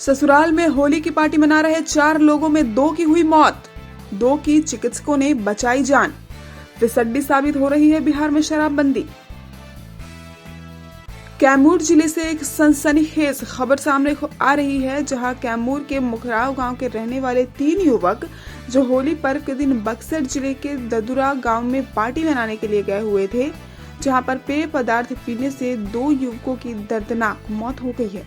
ससुराल में होली की पार्टी मना रहे 4 लोगों में 2 की हुई मौत, 2 की चिकित्सकों ने बचाई जान। फिसड्डी साबित हो रही है बिहार में शराबबंदी। कैमूर जिले से एक सनसनीखेज खबर सामने आ रही है, जहां कैमूर के मुखराव गांव के रहने वाले 3 युवक जो होली पर्व के दिन बक्सर जिले के ददुरा गांव में पार्टी मनाने के लिए गए हुए थे, जहां पर पेय पदार्थ पीने से 2 युवकों की दर्दनाक मौत हो गई है,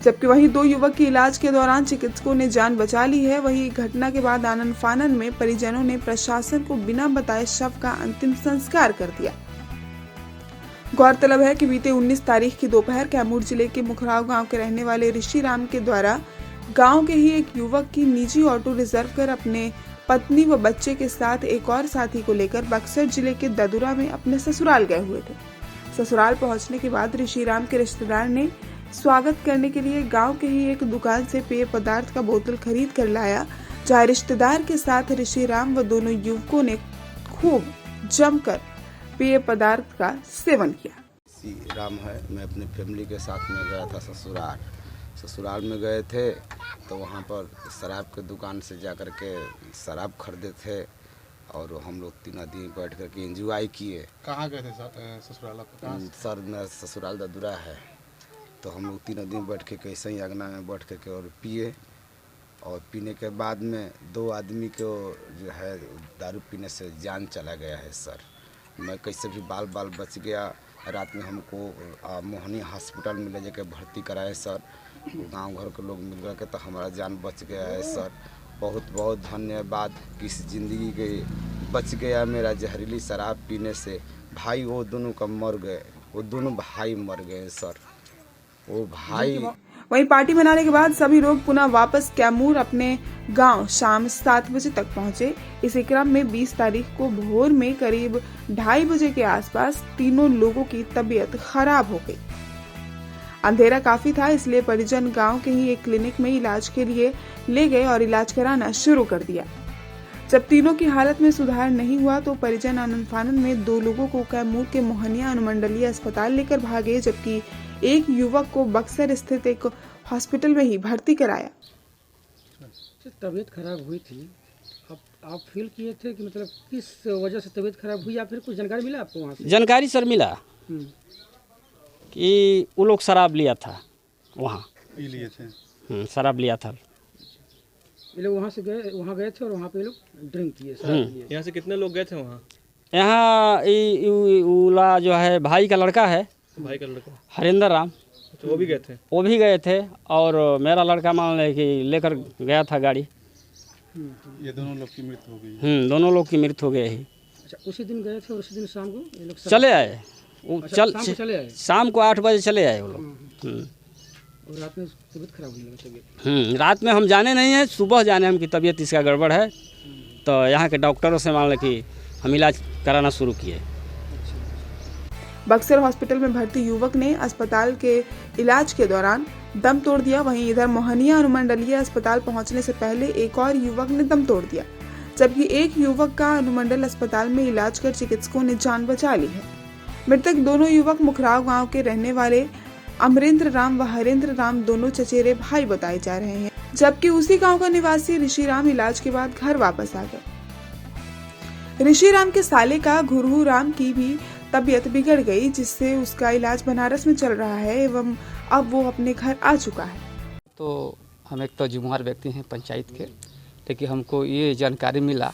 जबकि वहीं 2 युवक की इलाज के दौरान चिकित्सकों ने जान बचा ली है। वहीं घटना के बाद आनन फानन में परिजनों ने प्रशासन को बिना बताए शव का अंतिम संस्कार कर दिया। गौरतलब है कि बीते 19 तारीख की दोपहर कैमूर जिले के मुखराव गांव के रहने वाले ऋषि राम के द्वारा गांव के ही एक युवक की निजी ऑटो रिजर्व कर अपने पत्नी व बच्चे के साथ एक और साथी को लेकर बक्सर जिले के ददुरा में अपने ससुराल गए हुए थे। ससुराल पहुंचने के बाद ऋषि राम के रिश्तेदार ने स्वागत करने के लिए गांव के ही एक दुकान से पेय पदार्थ का बोतल खरीद कर लाया, जहां रिश्तेदार के साथ ऋषि राम व दोनों युवकों ने खूब जमकर पेय पदार्थ का सेवन किया। ऋषि राम है, मैं अपनी फैमिली के साथ में गया था ससुराल में गए थे तो वहाँ पर शराब के दुकान से जाकर के शराब खरीदे थे और हम लोग 3 आदमी बैठ कर के एंजॉय किए। कहाँ गए थे ससुराल? सर मेरा ससुराल ददुरा है, तो हम लोग 3 आदमी बैठ के कैसे ही अगना में बैठ करके और पिए, और पीने के बाद में 2 आदमी को जो है दारू पीने से जान चला गया है। सर मैं कैसे भी बाल बच गया। रात में हमको मोहनी हॉस्पिटल में ले जाकर भर्ती कराए सर, गांव घर के लोग मिल कर के, तो हमारा जान बच गया है सर। बहुत बहुत धन्यवाद कि इस ज़िंदगी के बच गया मेरा जहरीली शराब पीने से। भाई वो दोनों का मर गए, वो दोनों भाई मर गए सर, वो भाई। वहीं पार्टी मनाने के बाद सभी लोग पुनः वापस कैमूर अपने गांव शाम 7 बजे तक पहुंचे। इसी क्रम में 20 तारीख को भोर में करीब 2:30 बजे के आसपास तीनों लोगों की तबीयत खराब हो गई। अंधेरा काफी था, इसलिए परिजन गांव के ही एक क्लिनिक में इलाज के लिए ले गए और इलाज कराना शुरू कर दिया। जब तीनों की हालत में सुधार नहीं हुआ तो परिजन आनन फानन में 2 लोगों को कैमूर के मोहनिया अनुमंडलीय अस्पताल लेकर भागे, जबकि एक युवक को बक्सर स्थित एक हॉस्पिटल में ही भर्ती कराया। तबीयत खराब हुई थी, अब आप फील किए थे कि मतलब किस वजह से तबीयत खराब हुई, या फिर कुछ जानकारी मिला आपको वहाँ से? जानकारी सर मिला कि वो लोग शराब लिया था, वहाँ लिए थे शराब लिया था। ये लोग वहाँ गए थे और वहाँ पे ये लोग ड्रिंक किए, शराब लिए। यहाँ से कितने लोग गए थे वहाँ? यहाँ उला जो है भाई का लड़का है, हरिंदर राम, तो वो भी गए थे? वो भी गए थे, और मेरा लड़का मान ले कि लेकर गया था गाड़ी। ये दोनों लोग की मृत्यु हो गई? दोनों लोग की मृत्यु हो गई है। अच्छा, उसी दिन गए थे और उसी दिन शाम को ये लोग चले आए। अच्छा, चले आए शाम को 8 बजे चले आए वो लोग। और रात में तबीयत खराब हुई तबीयत? रात में हम जाने नहीं है, सुबह जाने हम की तबीयत इसका गड़बड़ है, तो यहाँ के डॉक्टरों से मान लें कि हम इलाज कराना शुरू किए। बक्सर हॉस्पिटल में भर्ती युवक ने अस्पताल के इलाज के दौरान दम तोड़ दिया। वहीं इधर मोहनिया अनुमंडलीय अस्पताल पहुंचने से पहले एक और युवक ने दम तोड़ दिया, जबकि एक युवक का अनुमंडल अस्पताल में इलाज कर चिकित्सकों ने जान बचा ली है। मृतक दोनों युवक मुखराव गांव के रहने वाले अमरेंद्र राम व हरेंद्र राम दोनों चचेरे भाई बताए जा रहे हैं, जबकि उसी गांव का निवासी ऋषि राम इलाज के बाद घर वापस आ गए। ऋषि राम के साले का घुरहू राम की भी तबीयत बिगड़ गई, जिससे उसका इलाज बनारस में चल रहा है एवं अब वो अपने घर आ चुका है। तो हम एक तो जुम्मेदार व्यक्ति हैं पंचायत के, लेकिन हमको ये जानकारी मिला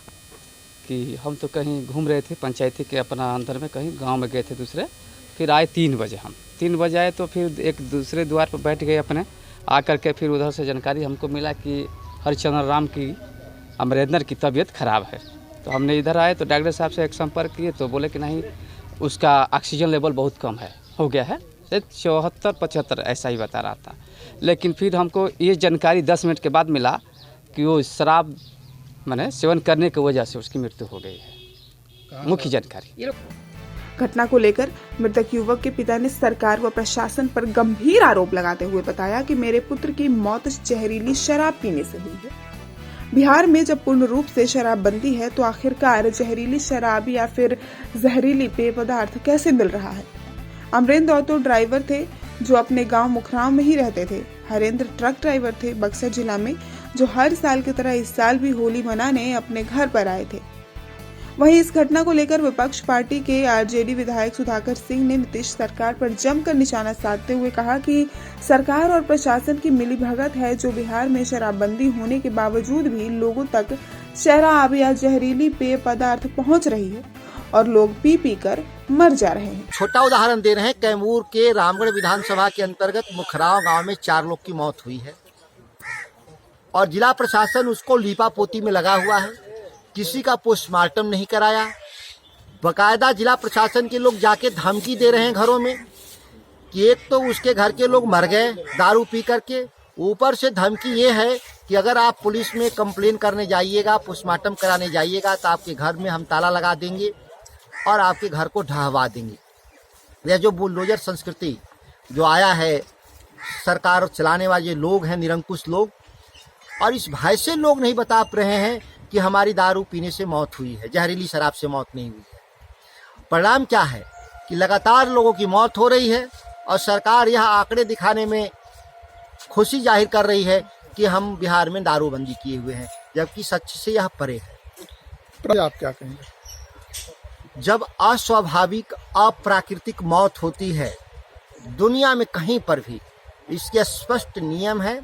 कि हम तो कहीं घूम रहे थे पंचायती के अपना अंदर में, कहीं गांव में गए थे दूसरे, फिर आए 3 बजे। हम 3 बजे आए तो फिर एक दूसरे द्वार पर बैठ गए अपने, आकर के फिर उधर से जानकारी हमको मिला कि हरिचंद्र राम की अमरेंद्र की तबीयत खराब है। तो हमने इधर आए तो डॉक्टर साहब से एक संपर्क किए तो बोले कि नहीं, उसका ऑक्सीजन लेवल बहुत कम है, हो गया है 74-75 ऐसा ही बता रहा था। लेकिन फिर हमको ये जानकारी 10 मिनट के बाद मिला कि वो शराब मैंने सेवन करने की वजह से उसकी मृत्यु हो गई है। मुख्य जानकारी। घटना को लेकर मृतक युवक के पिता ने सरकार व प्रशासन पर गंभीर आरोप लगाते हुए बताया कि मेरे पुत्र की मौत जहरीली शराब पीने से हुई है। बिहार में जब पूर्ण रूप से शराबबंदी है तो आखिरकार जहरीली शराब या फिर जहरीली पेय पदार्थ कैसे मिल रहा है? अमरेंद्र ऑटो ड्राइवर थे जो अपने गांव मुखराव में ही रहते थे। हरेंद्र ट्रक ड्राइवर थे बक्सर जिला में, जो हर साल की तरह इस साल भी होली मनाने अपने घर पर आए थे। वहीं इस घटना को लेकर विपक्ष पार्टी के आरजेडी विधायक सुधाकर सिंह ने नीतीश सरकार पर जमकर निशाना साधते हुए कहा कि सरकार और प्रशासन की मिलीभगत है, जो बिहार में शराबबंदी होने के बावजूद भी लोगों तक शराब या जहरीली पेय पदार्थ पहुंच रही है और लोग पी पी कर मर जा रहे हैं। छोटा उदाहरण दे रहे हैं, कैमूर के रामगढ़ विधानसभा के अंतर्गत मुखराव गांव में 4 लोग की मौत हुई है और जिला प्रशासन उसको लीपापोती में लगा हुआ है। किसी का पोस्टमार्टम नहीं कराया। बकायदा जिला प्रशासन के लोग जाके धमकी दे रहे हैं घरों में कि एक तो उसके घर के लोग मर गए दारू पी करके, ऊपर से धमकी ये है कि अगर आप पुलिस में कंप्लेन करने जाइएगा, पोस्टमार्टम कराने जाइएगा तो आपके घर में हम ताला लगा देंगे और आपके घर को ढहवा देंगे। यह जो बुलडोजर संस्कृति जो आया है, सरकार चलाने वाले लोग हैं निरंकुश लोग, और इस भय से लोग नहीं बता रहे हैं कि हमारी दारू पीने से मौत हुई है, जहरीली शराब से मौत नहीं हुई है। परिणाम क्या है कि लगातार लोगों की मौत हो रही है और सरकार यह आंकड़े दिखाने में खुशी जाहिर कर रही है कि हम बिहार में दारूबंदी किए हुए हैं, जबकि सच से यह परे है। आप क्या कहेंगे? जब अस्वाभाविक अप्राकृतिक मौत होती है दुनिया में कहीं पर भी, इसके स्पष्ट नियम है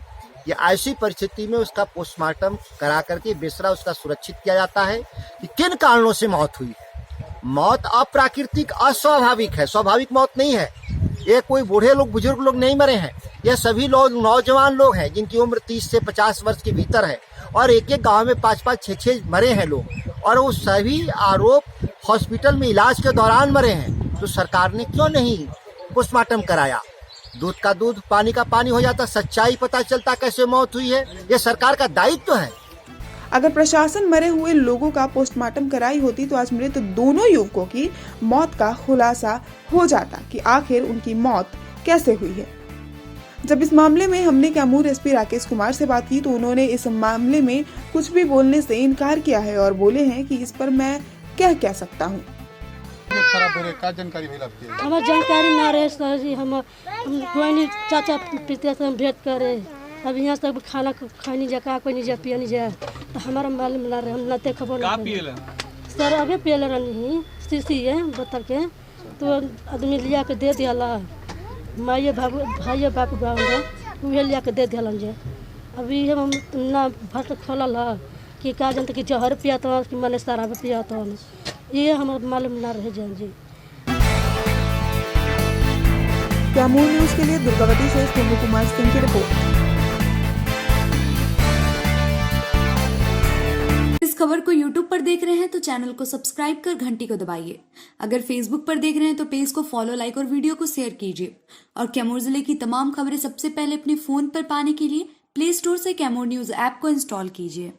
कि ऐसी परिस्थिति में उसका पोस्टमार्टम करा करके बेसरा उसका सुरक्षित किया जाता है कि किन कारणों से मौत हुई है। मौत अप्राकृतिक अस्वाभाविक है, स्वाभाविक मौत नहीं है। ये कोई बूढ़े लोग बुजुर्ग लोग नहीं मरे हैं, ये सभी लोग नौजवान लोग हैं जिनकी उम्र 30 से 50 वर्ष के भीतर है और एक एक गांव में 5-5, 6-6 मरे हैं लोग, और वो सभी आरोप हॉस्पिटल में इलाज के दौरान मरे हैं। तो सरकार ने क्यों नहीं पोस्टमार्टम कराया? दूध का दूध, पानी का पानी हो जाता, सच्चाई पता चलता कैसे मौत हुई है। ये सरकार का दायित्व है। अगर प्रशासन मरे हुए लोगों का पोस्टमार्टम कराई होती तो आज मृत दोनों युवकों की मौत का खुलासा हो जाता कि आखिर उनकी मौत कैसे हुई है। जब इस मामले में हमने कैमूर एसपी राकेश कुमार से बात की तो उन्होंने इस मामले में कुछ भी बोलने से इनकार किया है और बोले हैं कि इस पर मैं क्या कह सकता हूँ। खराब हो रहे, क्या जानकारी मिला आपकी? हमार जानकारी ना रहे सर जी, हम कोई नहीं चाचा पिता से भेंट करे, अब यहाँ तक खाना खानी जा का कोई नहीं जा पिया नहीं जा, तो हमारा मालूम ना रहे, हम नाते खबर ना सर। अभी पियल रही शीशी है बोतल के, तो आदमी लिया के दे दिया, माइए भाइये बाप गाँव में उहे लिया के दे दिया जे। अभी हम ना भट खोलल कि का जानते कि जहर पिया तो कि मैंने शराब पिया तो, ये हमारा मालूम ना रहे जान जी। कैमूर न्यूज के लिए दुर्गावती से सोनू कुमार सिंह की रिपोर्ट। इस खबर को YouTube पर देख रहे हैं तो चैनल को सब्सक्राइब कर घंटी को दबाइए। अगर Facebook पर देख रहे हैं तो पेज को फॉलो, लाइक और वीडियो को शेयर कीजिए। और कैमूर जिले की तमाम खबरें सबसे पहले अपने फोन पर पाने के लिए प्ले स्टोर से कैमूर न्यूज ऐप को इंस्टॉल कीजिए।